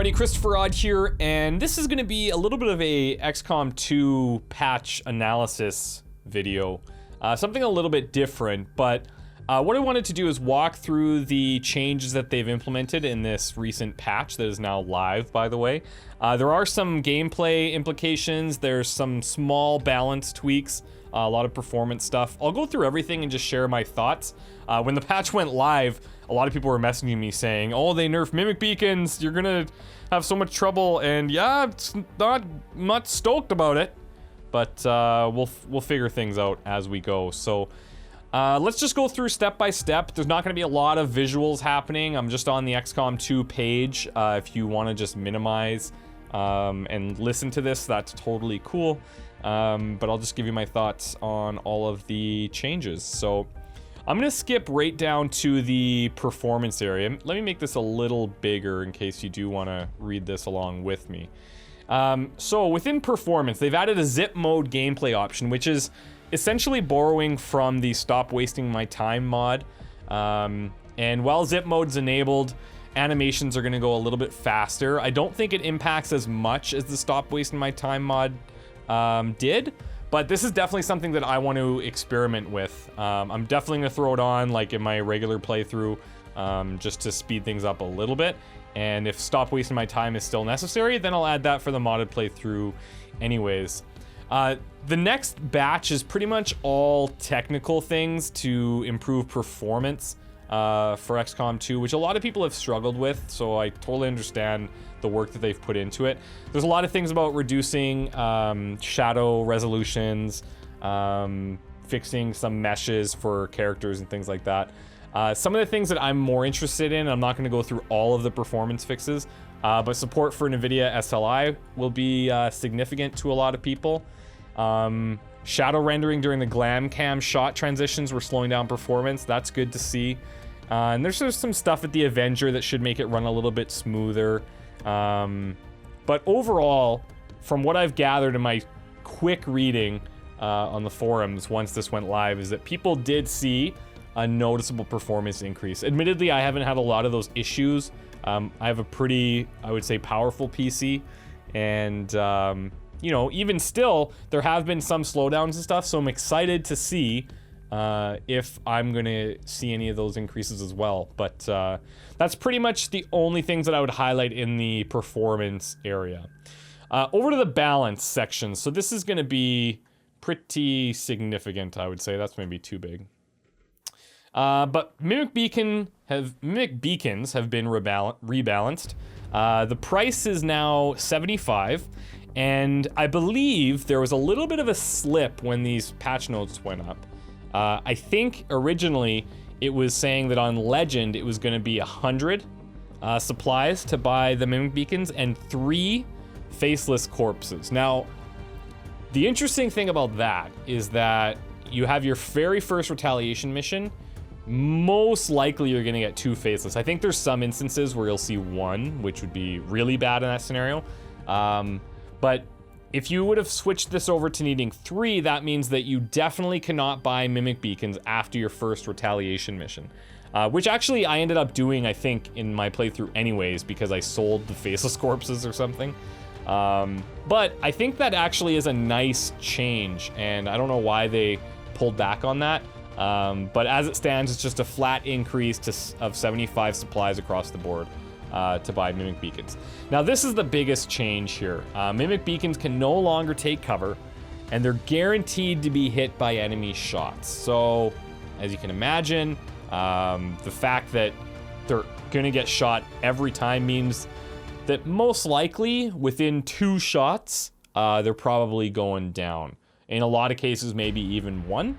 everybody, ChristopherOdd here, and this is going to be a little bit of a XCOM 2 patch analysis video. Something a little bit different, but what I wanted to do is walk through the changes that they've implemented in this recent patch that is now live, by the way. There are some gameplay implications, there's some small balance tweaks, a lot of performance stuff. I'll go through everything and just share my thoughts. When the patch went live, a lot of people were messaging me saying, oh, they nerfed mimic beacons, you're gonna have so much trouble, and yeah, it's not stoked about it, but we'll figure things out as we go. So let's just go through step by step. There's not gonna be a lot of visuals happening. I'm just on the XCOM 2 page. If you wanna just minimize and listen to this, that's totally cool. But I'll just give you my thoughts on all of the changes. So I'm gonna skip right down to the performance area. Let me make this a little bigger in case you do wanna read this along with me. So within performance, they've added a zip mode gameplay option, which is essentially borrowing from the stop wasting my time mod. And while zip mode's enabled, animations are gonna go a little bit faster. I don't think it impacts as much as the stop wasting my time mod did, but this is definitely something that I want to experiment with. I'm definitely gonna throw it on like in my regular playthrough, just to speed things up a little bit. And if stop wasting my time is still necessary, then I'll add that for the modded playthrough anyways. The next batch is pretty much all technical things to improve performance for XCOM 2, which a lot of people have struggled with, so I totally understand the work that they've put into it. There's a lot of things about reducing shadow resolutions, fixing some meshes for characters and things like that. Some of the things that I'm more interested in, I'm not going to go through all of the performance fixes, but support for NVIDIA SLI will be significant to a lot of people. Shadow rendering during the glam cam shot transitions were slowing down performance. That's good to see. And there's just some stuff at the Avenger that should make it run a little bit smoother. But overall, from what I've gathered in my quick reading on the forums once this went live, is that people did see a noticeable performance increase. Admittedly, I haven't had a lot of those issues. I have a pretty, I would say, powerful PC, and you know, even still, there have been some slowdowns and stuff, so I'm excited to see if I'm gonna see any of those increases as well. But that's pretty much the only things that I would highlight in the performance area. Over to the balance section. So this is gonna be pretty significant, I would say. That's maybe too big. But mimic beacons have been rebalanced. The price is now $75. And I believe there was a little bit of a slip when these patch notes went up. I think originally it was saying that on Legend it was going to be 100 supplies to buy the mimic beacons and 3 faceless corpses. Now, the interesting thing about that is that you have your very first retaliation mission. Most likely you're going to get 2 faceless. I think there's some instances where you'll see 1, which would be really bad in that scenario. But if you would have switched this over to needing 3, that means that you definitely cannot buy mimic beacons after your first retaliation mission. Which actually I ended up doing, I think, in my playthrough anyways, because I sold the faceless corpses or something. But I think that actually is a nice change, and I don't know why they pulled back on that. But as it stands, it's just a flat increase of 75 supplies across the board. To buy mimic beacons. Now this is the biggest change here. Mimic beacons can no longer take cover, and they're guaranteed to be hit by enemy shots. So, as you can imagine, the fact that they're gonna get shot every time means that most likely within 2 shots, they're probably going down. In a lot of cases, maybe even 1.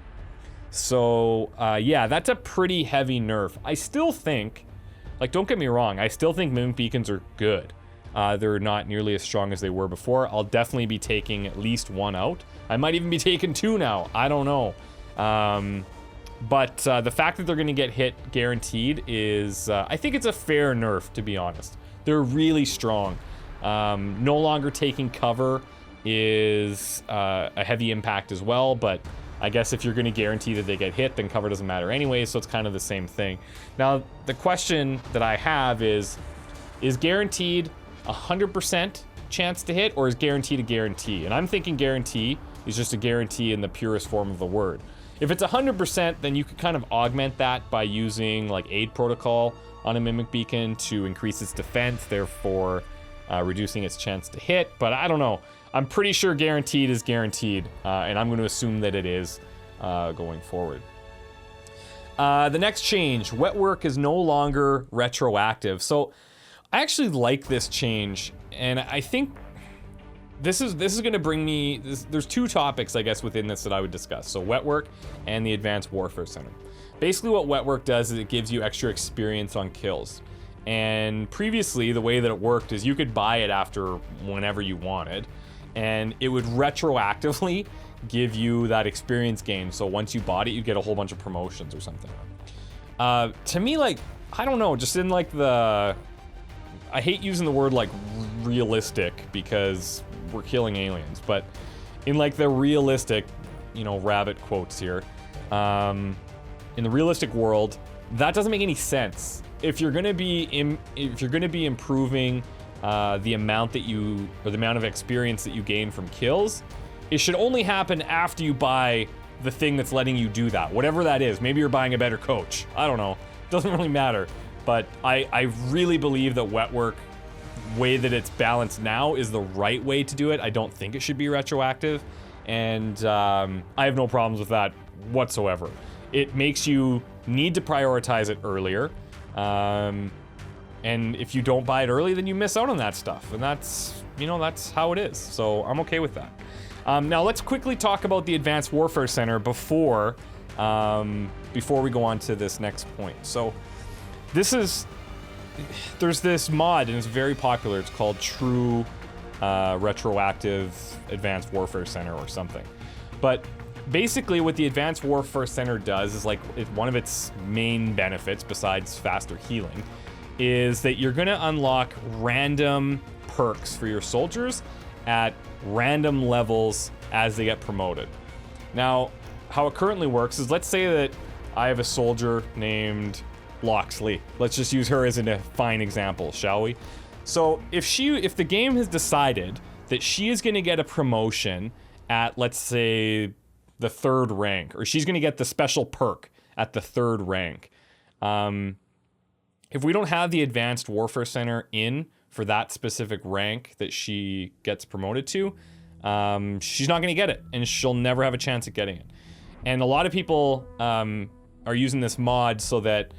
So, yeah, that's a pretty heavy nerf. I still think, like, don't get me wrong, I still think mimic beacons are good. They're not nearly as strong as they were before. I'll definitely be taking at least 1 out. I might even be taking 2 now. I don't know. But the fact that they're going to get hit guaranteed is, I think it's a fair nerf, to be honest. They're really strong. No longer taking cover is a heavy impact as well, but I guess if you're going to guarantee that they get hit, then cover doesn't matter anyway, so it's kind of the same thing. Now, the question that I have is guaranteed 100% chance to hit, or is guaranteed a guarantee? And I'm thinking guarantee is just a guarantee in the purest form of the word. If it's 100%, then you could kind of augment that by using like aid protocol on a mimic beacon to increase its defense, therefore reducing its chance to hit. But I don't know. I'm pretty sure guaranteed is guaranteed, and I'm going to assume that it is going forward. The next change, wet work is no longer retroactive. So I actually like this change, and I think this is going to bring me, there's two topics, I guess, within this that I would discuss. So wet work and the Advanced Warfare Center. Basically what wet work does is it gives you extra experience on kills. And previously, the way that it worked is you could buy it after whenever you wanted, and it would retroactively give you that experience gain. So once you bought it, you get a whole bunch of promotions or something. To me, like, I don't know, just in like the, I hate using the word like realistic because we're killing aliens, but in like the realistic, you know, rabbit quotes here, in the realistic world, that doesn't make any sense. If you're gonna be improving the amount that you, or the amount of experience that you gain from kills, it should only happen after you buy the thing that's letting you do that, whatever that is. Maybe you're buying a better coach. I don't know. Doesn't really matter. But I really believe that wet work, way that it's balanced now, is the right way to do it. I don't think it should be retroactive, and I have no problems with that whatsoever. It makes you need to prioritize it earlier, and if you don't buy it early, then you miss out on that stuff, and that's, you know, that's how it is. So I'm okay with that. Now let's quickly talk about the Advanced Warfare Center before we go on to this next point. So there's this mod, and it's very popular. It's called True Retroactive Advanced Warfare Center or something. But basically what the Advanced Warfare Center does is, like, one of its main benefits, besides faster healing, is that you're gonna unlock random perks for your soldiers at random levels as they get promoted. Now, how it currently works is, let's say that I have a soldier named Loxley. Let's just use her as a fine example, shall we? So if the game has decided that she is going to get a promotion at, let's say, the 3rd rank, or she's going to get the special perk at the 3rd rank, if we don't have the Advanced Warfare Center in for that specific rank that she gets promoted to, she's not going to get it, and she'll never have a chance at getting it. And a lot of people are using this mod so that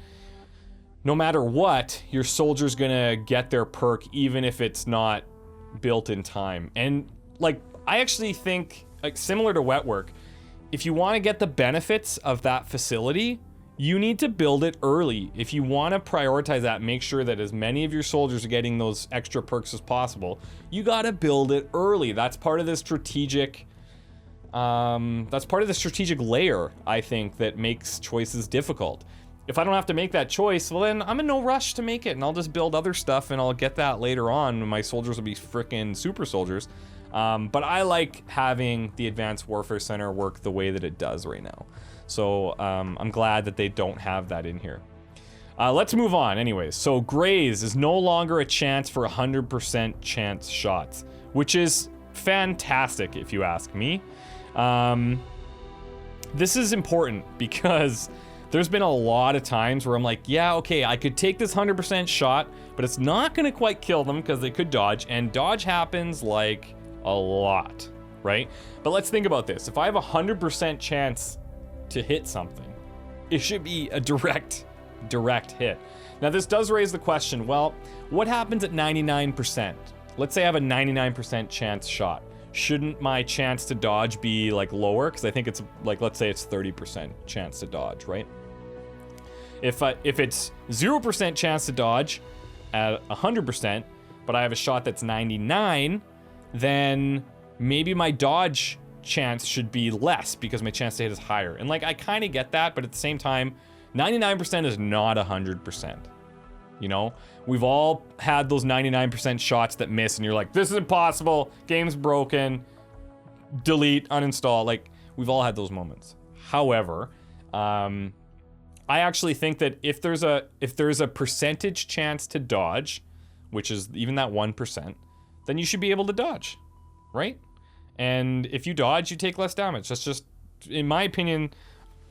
no matter what, your soldier's gonna get their perk even if it's not built in time. And, like, I actually think, like, similar to wet work, if you want to get the benefits of that facility, you need to build it early. If you want to prioritize that, make sure that as many of your soldiers are getting those extra perks as possible, you gotta build it early. That's part of the strategic layer, I think, that makes choices difficult. If I don't have to make that choice, well, then I'm in no rush to make it, and I'll just build other stuff, and I'll get that later on when my soldiers will be frickin' super soldiers. But I like having the Advanced Warfare Center work the way that it does right now. So I'm glad that they don't have that in here. Let's move on anyways. So Graze is no longer a chance for 100% chance shots, which is fantastic if you ask me. This is important because there's been a lot of times where I'm like, yeah, okay, I could take this 100% shot, but it's not gonna quite kill them because they could dodge, and dodge happens like a lot, right? But let's think about this. If I have a 100% chance to hit something, it should be a direct hit. Now this does raise the question, well, what happens at 99%? Let's say I have a 99% chance shot. Shouldn't my chance to dodge be, like, lower? Because I think it's, like, let's say it's 30% chance to dodge, right? If it's 0% chance to dodge at 100%, but I have a shot that's 99, then maybe my dodge chance should be less because my chance to hit is higher. And, like, I kind of get that, but at the same time, 99% is not 100%. You know, we've all had those 99% shots that miss, and you're like, this is impossible, game's broken, delete, uninstall. Like, we've all had those moments. However, I actually think that if there's a percentage chance to dodge which is even that 1%, then you should be able to dodge, right? And if you dodge, you take less damage. That's just, in my opinion,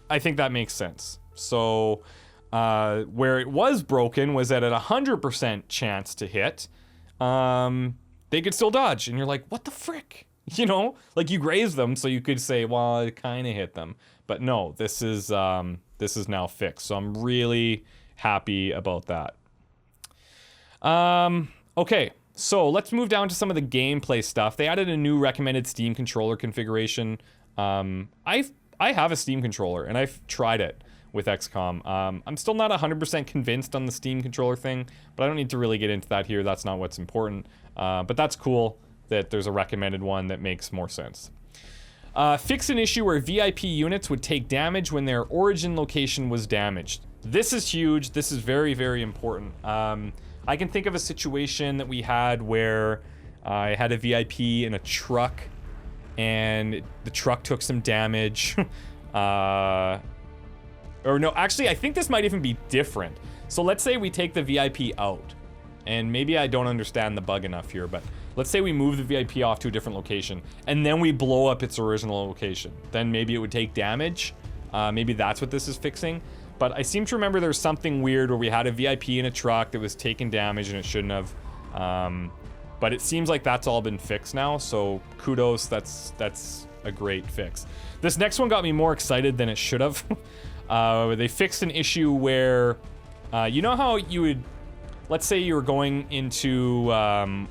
I think that makes sense. So where it was broken was that at 100% chance to hit, they could still dodge. And you're like, what the frick? You know, like you grazed them, so you could say, well, it kind of hit them. But no, this is now fixed. So I'm really happy about that. Okay, so let's move down to some of the gameplay stuff. They added a new recommended Steam controller configuration. I have a Steam controller, and I've tried it with XCOM. I'm still not 100% convinced on the Steam controller thing, but I don't need to really get into that here. That's not what's important. But that's cool that there's a recommended one that makes more sense. Fix an issue where VIP units would take damage when their origin location was damaged. This is huge. This is very, very important. I can think of a situation that we had where I had a VIP in a truck and the truck took some damage. Or no, actually, I think this might even be different. So let's say we take the VIP out, and maybe I don't understand the bug enough here, but let's say we move the VIP off to a different location, and then we blow up its original location. Then maybe it would take damage. Maybe that's what this is fixing. But I seem to remember there's something weird where we had a VIP in a truck that was taking damage and it shouldn't have. But it seems like that's all been fixed now, so kudos, that's a great fix. This next one got me more excited than it should have. They fixed an issue where, you know how you would, let's say you were going into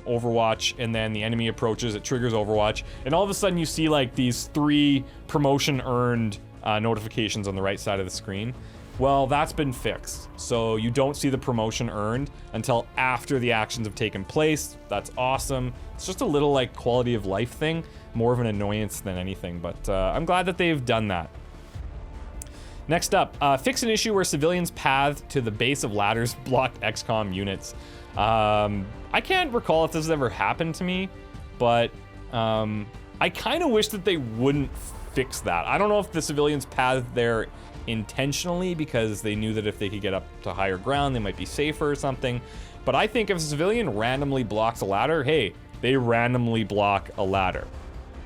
Overwatch and then the enemy approaches, it triggers Overwatch, and all of a sudden you see like these 3 promotion earned notifications on the right side of the screen. Well, that's been fixed. So you don't see the promotion earned until after the actions have taken place. That's awesome. It's just a little like quality of life thing, more of an annoyance than anything, but I'm glad that they've done that. Next up, fix an issue where civilians' path to the base of ladders blocked XCOM units. I can't recall if this has ever happened to me, but I kind of wish that they wouldn't fix that. I don't know if the civilians' path there intentionally because they knew that if they could get up to higher ground, they might be safer or something. But I think if a civilian randomly blocks a ladder, hey, they randomly block a ladder.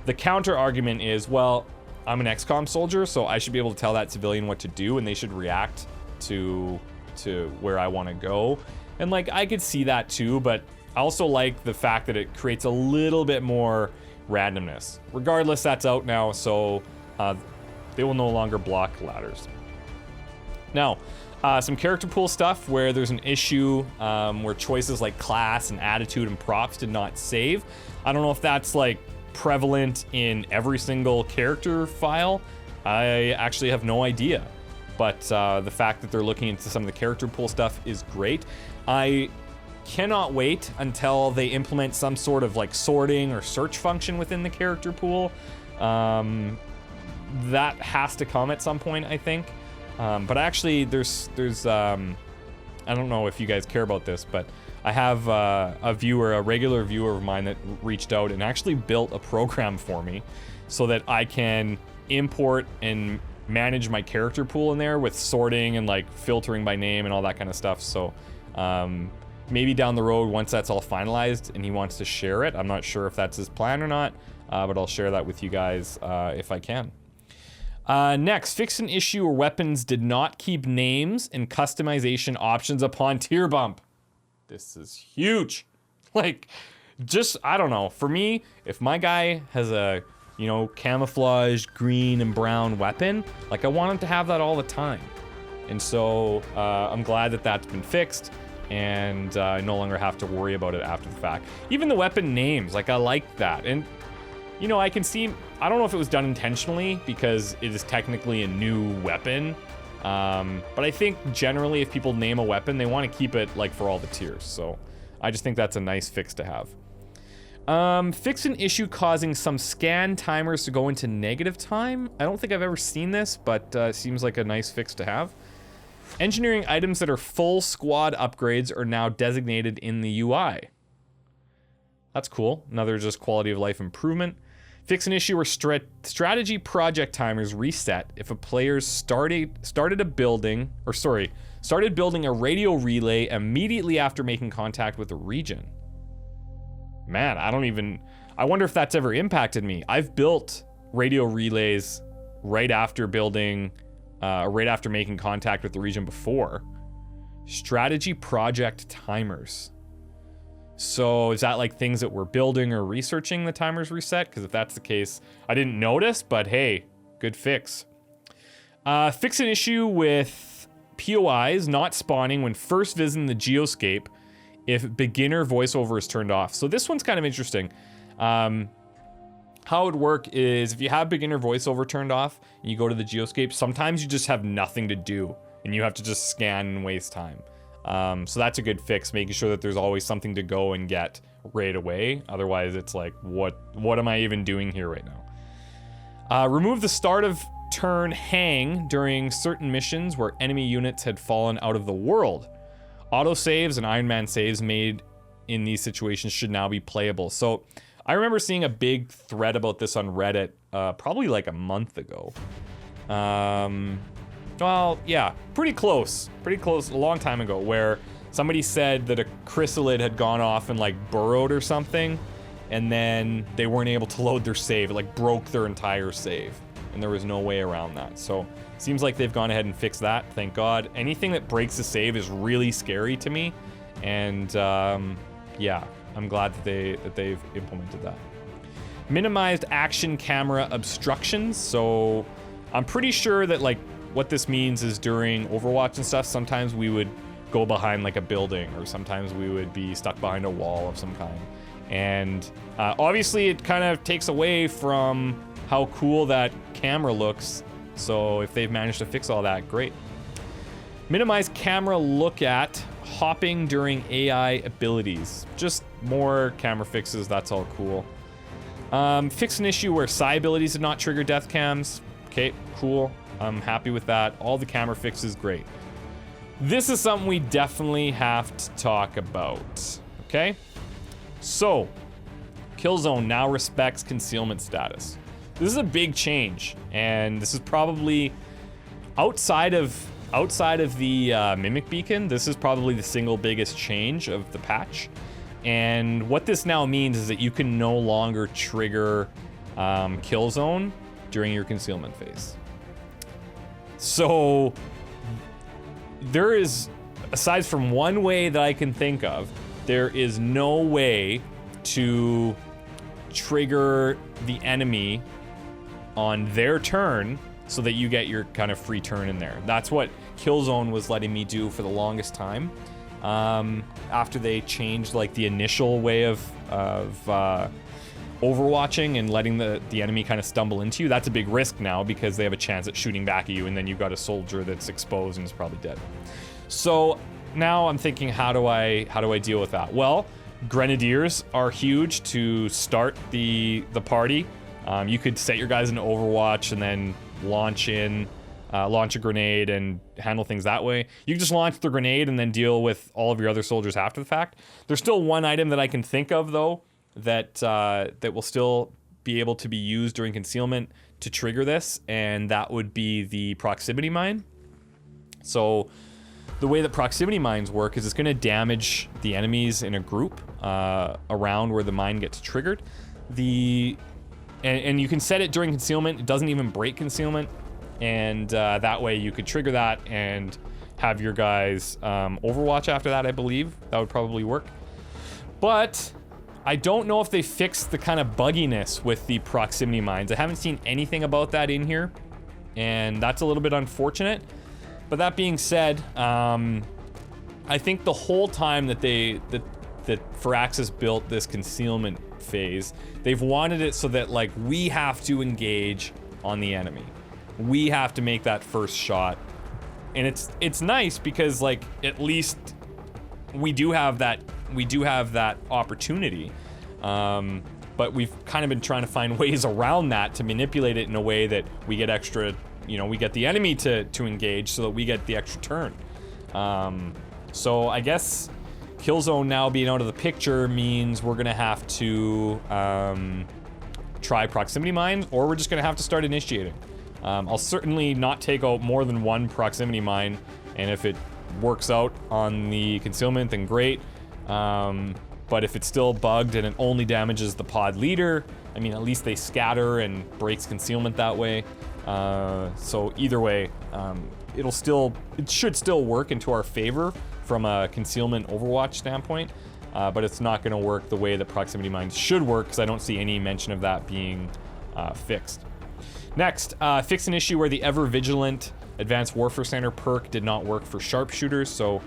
The counter argument is, well, I'm an XCOM soldier, so I should be able to tell that civilian what to do, and they should react to where I want to go. And like, I could see that too, but I also like the fact that it creates a little bit more randomness. Regardless, that's out now, so they will no longer block ladders. Now, some character pool stuff where there's an issue where choices like class and attitude and props did not save. I don't know if that's like prevalent in every single character file. I actually have no idea. But the fact that they're looking into some of the character pool stuff is great. I cannot wait until they implement some sort of like sorting or search function within the character pool. That has to come at some point, I think. But actually, there's I don't know if you guys care about this, but I have a regular viewer of mine that reached out and actually built a program for me so that I can import and manage my character pool in there with sorting and like filtering by name and all that kind of stuff. So maybe down the road, once that's all finalized and he wants to share it, I'm not sure if that's his plan or not, but I'll share that with you guys if I can. Next, fix an issue where weapons did not keep names and customization options upon tier bump. This is huge. Like, just, I don't know. For me, if my guy has a, you know, camouflage green and brown weapon, like I want him to have that all the time. And so I'm glad that that's been fixed and I no longer have to worry about it after the fact. Even the weapon names, like I like that. And, you know, I can see, I don't know if it was done intentionally because it is technically a new weapon. But I think generally if people name a weapon, they want to keep it like for all the tiers. So I just think that's a nice fix to have. Fix an issue causing some scan timers to go into negative time. I don't think I've ever seen this, but seems like a nice fix to have. Engineering items that are full squad upgrades are now designated in the UI. That's cool. Another just quality of life improvement. Fix an issue where strategy project timers reset if a player started building a radio relay immediately after making contact with a region. Man, I wonder if that's ever impacted me. I've built radio relays right after making contact with the region before. Strategy project timers. So is that like things that we're building or researching the timers reset? Because if that's the case, I didn't notice, but hey, good fix. Fix an issue with POIs not spawning when first visiting the geoscape if beginner voiceover is turned off. So this one's kind of interesting. How it would work is if you have beginner voiceover turned off and you go to the geoscape, sometimes you just have nothing to do and you have to just scan and waste time. So that's a good fix, making sure that there's always something to go and get right away. Otherwise, it's like, what am I even doing here right now? Remove the start of turn hang during certain missions where enemy units had fallen out of the world. Autosaves and Iron Man saves made in these situations should now be playable. So I remember seeing a big thread about this on Reddit probably like a month ago. Well, yeah, pretty close, a long time ago, where somebody said that a chrysalid had gone off and like burrowed or something, and then they weren't able to load their save. It like broke their entire save, and there was no way around that. So seems like they've gone ahead and fixed that, thank God. Anything that breaks the save is really scary to me, and yeah, I'm glad that they've implemented that. Minimized action camera obstructions. So I'm pretty sure that like what this means is during Overwatch and stuff, sometimes we would go behind like a building, or sometimes we would be stuck behind a wall of some kind. And obviously it kind of takes away from how cool that camera looks. So if they've managed to fix all that, great. Minimize camera look at hopping during AI abilities. Just more camera fixes, that's all cool. Fix an issue where psi abilities did not trigger death cams. Okay, cool. I'm happy with that. All the camera fixes, great. This is something we definitely have to talk about, okay? So, Killzone now respects concealment status. This is a big change, and this is probably outside of the Mimic Beacon, this is probably the single biggest change of the patch. And what this now means is that you can no longer trigger Killzone during your concealment phase. So there is, aside from one way that I can think of, there is no way to trigger the enemy on their turn so that you get your kind of free turn in there. That's what Killzone was letting me do for the longest time. After they changed like the initial way of overwatching and letting the enemy kind of stumble into you, that's a big risk now because they have a chance at shooting back at you, and then you've got a soldier that's exposed and is probably dead. So now I'm thinking, how do I deal with that? Well, grenadiers are huge to start the party. You could set your guys into Overwatch and then launch a grenade and handle things that way. You can just launch the grenade and then deal with all of your other soldiers after the fact. There's still one item that I can think of though that will still be able to be used during concealment to trigger this, and that would be the proximity mine. So the way that proximity mines work is it's going to damage the enemies in a group around where the mine gets triggered. And you can set it during concealment. It doesn't even break concealment. And that way you could trigger that and have your guys Overwatch after that, I believe. That would probably work. But I don't know if they fixed the kind of bugginess with the proximity mines. I haven't seen anything about that in here, and that's a little bit unfortunate. But that being said, I think the whole time that Firaxis built this concealment phase, they've wanted it so that like we have to engage on the enemy. We have to make that first shot. And it's nice because like at least we do have that opportunity. But we've kind of been trying to find ways around that to manipulate it in a way that we get extra, we get the enemy to engage so that we get the extra turn. So I guess Killzone now being out of the picture means we're gonna have to try proximity mines, or we're just gonna have to start initiating. I'll certainly not take out more than one proximity mine, and if it works out on the concealment, then great. But if it's still bugged and it only damages the pod leader, I mean, at least they scatter and breaks concealment that way. So either way, it should still work into our favor from a concealment Overwatch standpoint, but it's not gonna work the way that proximity mines should work, because I don't see any mention of that being fixed. Next, fix an issue where the ever vigilant Advanced Warfare Center perk did not work for sharpshooters. So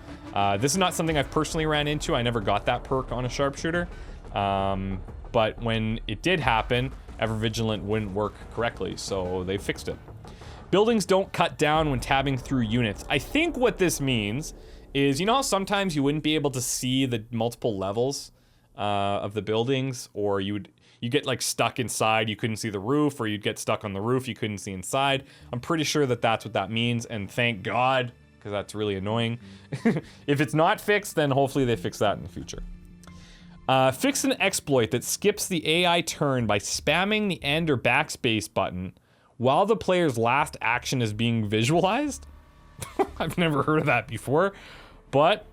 this is not something I've personally ran into. I never got that perk on a sharpshooter. But when it did happen, ever vigilant wouldn't work correctly, so they fixed it. Buildings don't cut down when tabbing through units. I think what this means is, you know how sometimes you wouldn't be able to see the multiple levels of the buildings, or you get like stuck inside, you couldn't see the roof, or you'd get stuck on the roof, you couldn't see inside. I'm pretty sure that that's what that means, and thank God, because that's really annoying. If it's not fixed, then hopefully they fix that in the future. Fix an exploit that skips the AI turn by spamming the end or backspace button while the player's last action is being visualized. I've never heard of that before, but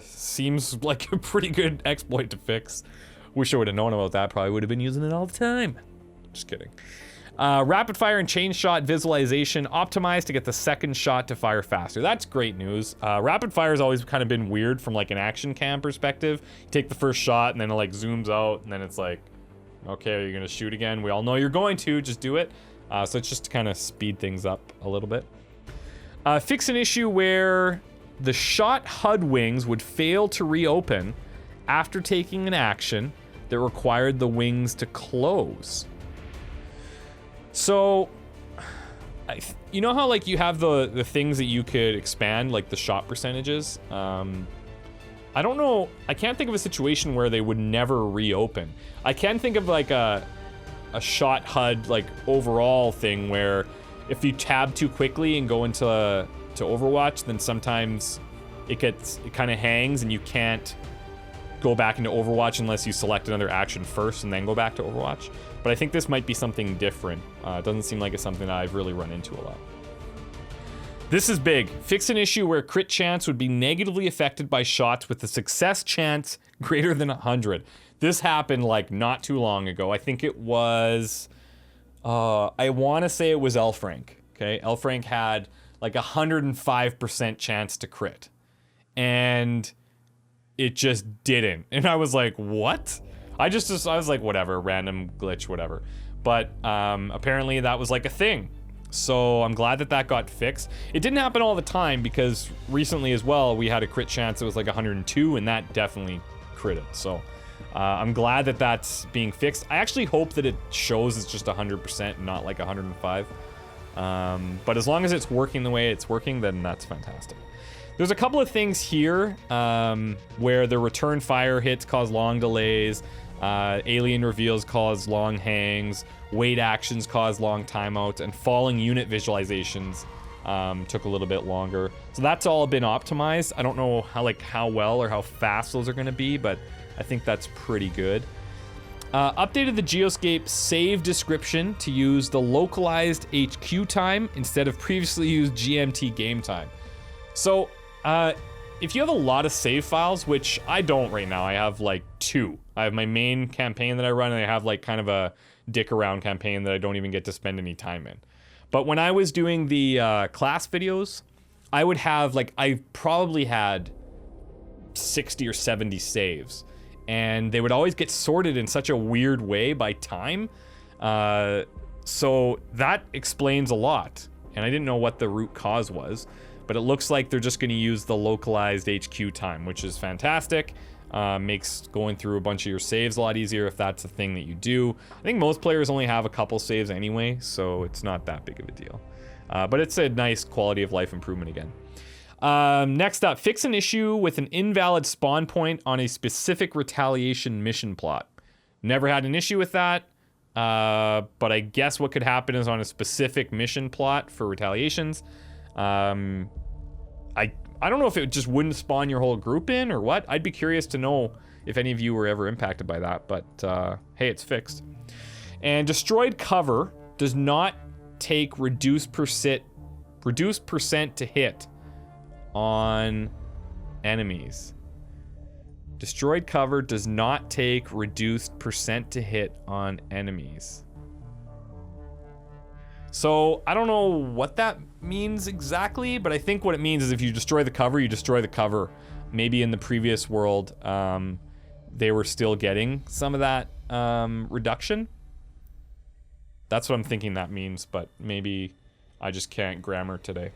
seems like a pretty good exploit to fix. Wish I would have known about that. Probably would have been using it all the time. Just kidding. Rapid fire and chain shot visualization optimized to get the second shot to fire faster. That's great news. Rapid fire has always kind of been weird from like an action cam perspective. You take the first shot and then it like zooms out, and then it's like, okay, are you gonna shoot again? We all know you're going to, just do it. So it's just to kind of speed things up a little bit. Fix an issue where the shot HUD wings would fail to reopen after taking an action that required the wings to close. So, you know how like you have the things that you could expand, like the shot percentages? I don't know, I can't think of a situation where they would never reopen. I can think of like a shot HUD like overall thing where if you tab too quickly and go into to Overwatch, then sometimes it kind of hangs and you can't go back into Overwatch unless you select another action first and then go back to Overwatch. But I think this might be something different. It doesn't seem like it's something that I've really run into a lot. This is big. Fix an issue where crit chance would be negatively affected by shots with a success chance greater than 100. This happened like not too long ago. I think it was, I want to say it was L Frank. Okay, L Frank had like 105% chance to crit, and it just didn't. And I was like, what? I was like, whatever, random glitch, whatever. But apparently that was like a thing. So I'm glad that that got fixed. It didn't happen all the time, because recently as well, we had a crit chance that was like 102, and that definitely critted. So I'm glad that that's being fixed. I actually hope that it shows it's just 100% and not like 105. But as long as it's working the way it's working, then that's fantastic. There's a couple of things here where the return fire hits cause long delays, alien reveals cause long hangs, wait actions cause long timeouts, and falling unit visualizations took a little bit longer. So that's all been optimized. I don't know how well or how fast those are going to be, but I think that's pretty good. Updated the Geoscape save description to use the localized HQ time instead of previously used GMT game time. So if you have a lot of save files, which I don't right now, I have like 2. I have my main campaign that I run, and I have like kind of a dick around campaign that I don't even get to spend any time in. But when I was doing the class videos, I would have like, I probably had 60 or 70 saves, and they would always get sorted in such a weird way by time. So that explains a lot, and I didn't know what the root cause was. But it looks like they're just going to use the localized HQ time, which is fantastic. Makes going through a bunch of your saves a lot easier if that's the thing that you do. I think most players only have a couple saves anyway, so it's not that big of a deal. But it's a nice quality of life improvement again. Next up, fix an issue with an invalid spawn point on a specific retaliation mission plot. Never had an issue with that, but I guess what could happen is on a specific mission plot for retaliations. I don't know if it just wouldn't spawn your whole group in or what. I'd be curious to know if any of you were ever impacted by that, but hey, it's fixed. And destroyed cover does not take reduced percent to hit on enemies. Destroyed cover does not take reduced percent to hit on enemies. So I don't know what that means exactly, but I think what it means is if you destroy the cover, you destroy the cover. Maybe in the previous world, they were still getting some of that reduction. That's what I'm thinking that means, but maybe I just can't grammar today.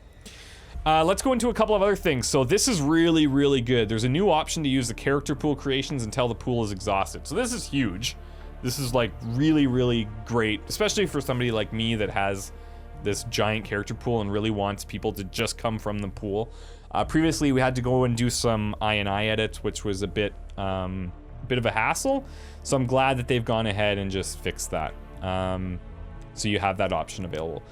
Let's go into a couple of other things. So this is really, really good. There's a new option to use the character pool creations until the pool is exhausted. So this is huge. This is like really, really great, especially for somebody like me that has this giant character pool and really wants people to just come from the pool. Previously, we had to go and do some I&I edits, which was a bit of a hassle. So I'm glad that they've gone ahead and just fixed that. So you have that option available.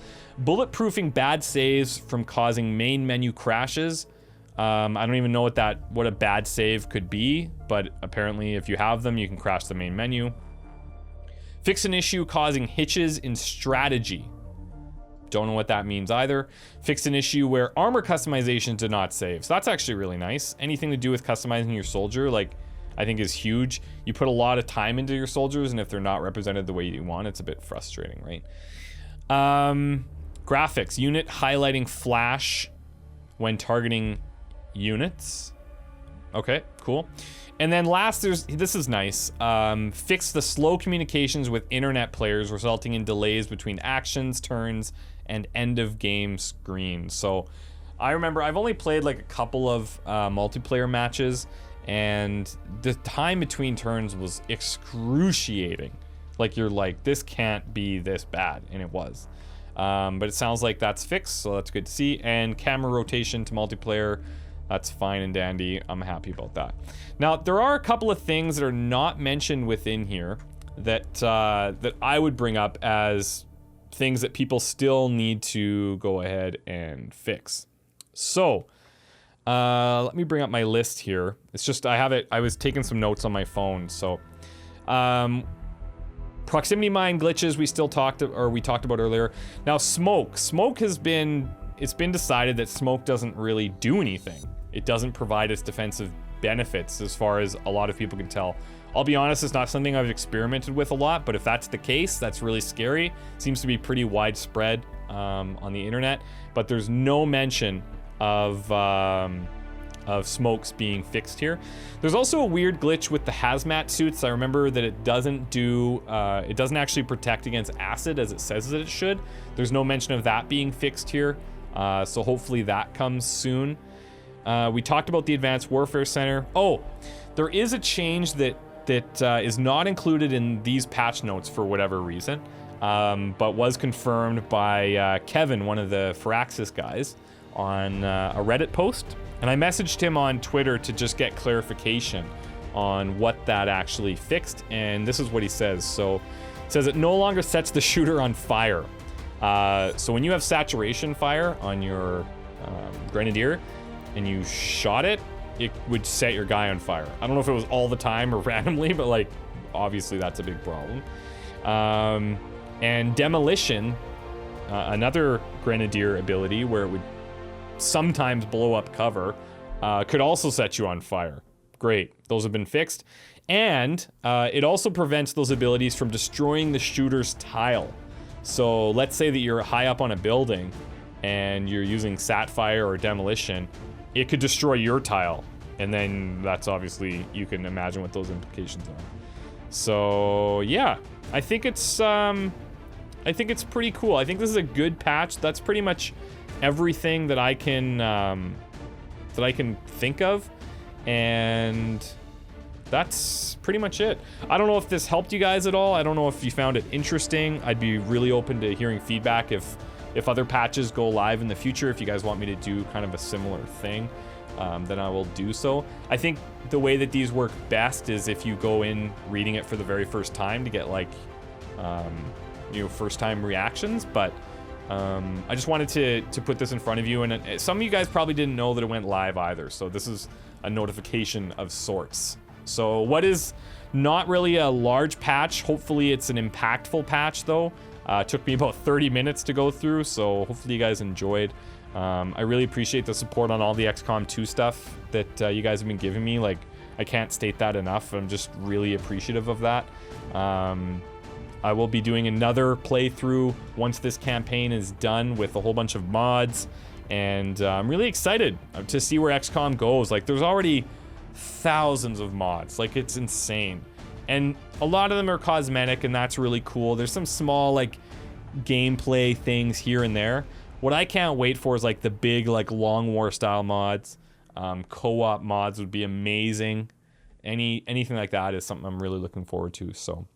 Bulletproofing bad saves from causing main menu crashes. I don't even know what a bad save could be, but apparently if you have them, you can crash the main menu. Fix an issue causing hitches in strategy. Don't know what that means either. Fix an issue where armor customization did not save. So that's actually really nice. Anything to do with customizing your soldier, like, I think is huge. You put a lot of time into your soldiers, and if they're not represented the way you want, it's a bit frustrating, right? Graphics. Unit highlighting flash when targeting units. Okay, cool. And then last, this is nice. Fix the slow communications with internet players, resulting in delays between actions, turns, and end of game screens. So I remember I've only played like a couple of multiplayer matches, and the time between turns was excruciating. Like, you're like, this can't be this bad, and it was. But it sounds like that's fixed, so that's good to see. And camera rotation to multiplayer, that's fine and dandy. I'm happy about that. Now, there are a couple of things that are not mentioned within here that that I would bring up as things that people still need to go ahead and fix. So, let me bring up my list here. It's just, I was taking some notes on my phone, so. Proximity mine glitches we talked about earlier. Now, smoke has been, it's been decided that smoke doesn't really do anything. It doesn't provide its defensive benefits as far as a lot of people can tell. I'll be honest, it's not something I've experimented with a lot, but if that's the case, that's really scary. Seems to be pretty widespread on the internet, but there's no mention of smokes being fixed here. There's also a weird glitch with the hazmat suits. I remember that it doesn't actually protect against acid as it says that it should. There's no mention of that being fixed here, so hopefully that comes soon. We talked about the Advanced Warfare Center. Oh, there is a change that is not included in these patch notes for whatever reason, but was confirmed by Kevin, one of the Firaxis guys, on a Reddit post. And I messaged him on Twitter to just get clarification on what that actually fixed, and this is what he says. So it says it no longer sets the shooter on fire. So when you have saturation fire on your grenadier and you shot it, it would set your guy on fire. I don't know if it was all the time or randomly, but like, obviously that's a big problem. And demolition, another grenadier ability where it would sometimes blow up cover, could also set you on fire. Great, those have been fixed. And it also prevents those abilities from destroying the shooter's tile. So let's say that you're high up on a building and you're using sat fire or demolition, it could destroy your tile. And then that's obviously, you can imagine what those implications are. So yeah, I think it's pretty cool. I think this is a good patch. That's pretty much everything that I can think of, and that's pretty much it. I don't know if this helped you guys at all. I don't know if you found it interesting. I'd be really open to hearing feedback if other patches go live in the future. If you guys want me to do kind of a similar thing, then I will do so. I think the way that these work best is if you go in reading it for the very first time to get like first time reactions, but I just wanted to put this in front of you, and some of you guys probably didn't know that it went live either, so this is a notification of sorts. So what is not really a large patch, hopefully it's an impactful patch though. It took me about 30 minutes to go through, so hopefully you guys enjoyed. I really appreciate the support on all the XCOM 2 stuff that you guys have been giving me. Like, I can't state that enough. I'm just really appreciative of that. I will be doing another playthrough once this campaign is done with a whole bunch of mods, and I'm really excited to see where XCOM goes. Like, there's already thousands of mods. Like, it's insane. And a lot of them are cosmetic, and that's really cool. There's some small, like, gameplay things here and there. What I can't wait for is, like, the big, like, Long War style mods. Co-op mods would be amazing. Anything like that is something I'm really looking forward to. So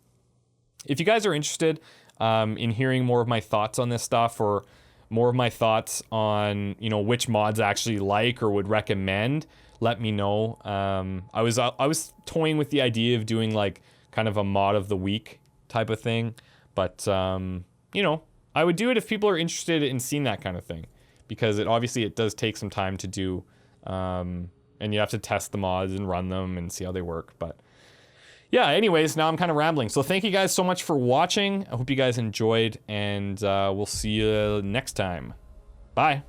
if you guys are interested in hearing more of my thoughts on this stuff, or more of my thoughts on, you know, which mods I actually like or would recommend, let me know. I was toying with the idea of doing like kind of a mod of the week type of thing, but you know, I would do it if people are interested in seeing that kind of thing, because it does take some time to do, and you have to test the mods and run them and see how they work. But yeah, anyways, now I'm kind of rambling. So thank you guys so much for watching. I hope you guys enjoyed, and we'll see you next time. Bye.